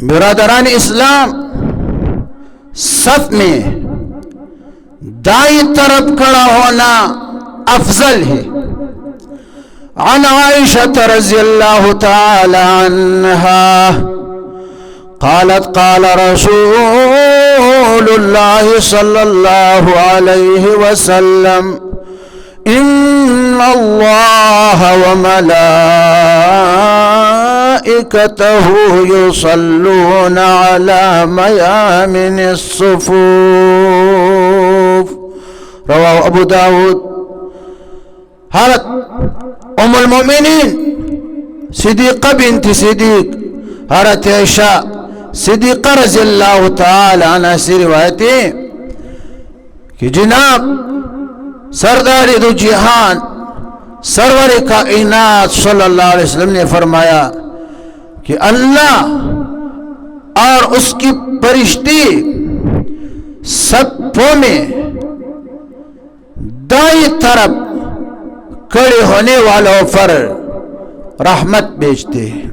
बिरादरान इस्लाम, सफ में दाई तरफ खड़ा होना अफजल है। अन आयशा रज़ियल्लाहु तआला अन्हा क़ालत क़ाल रसूलुल्लाह सल्लल्लाहु अलैहि वसल्लम इन्नल्लाह व मलाइकतहु युसल्लूना अला मयामिनिस सुफूफ। रवाहु अबू दाऊद। हज़रत उम्मुल मोमिनीन सिद्दीक़ा बिन्त सिद्दीक़ हज़रत आयशा सिद्दीक़ा रज़ियल्लाहु तआला अन्हा से रिवायत है कि जनाब सरदार दो जहान सरवर कायनात सल्लल्लाहु अलैहि वसल्लम ने फरमाया कि अल्लाह और उसकी फरिश्ते सफ़ों में दाई तरफ खड़े होने वालों पर रहमत भेजते हैं।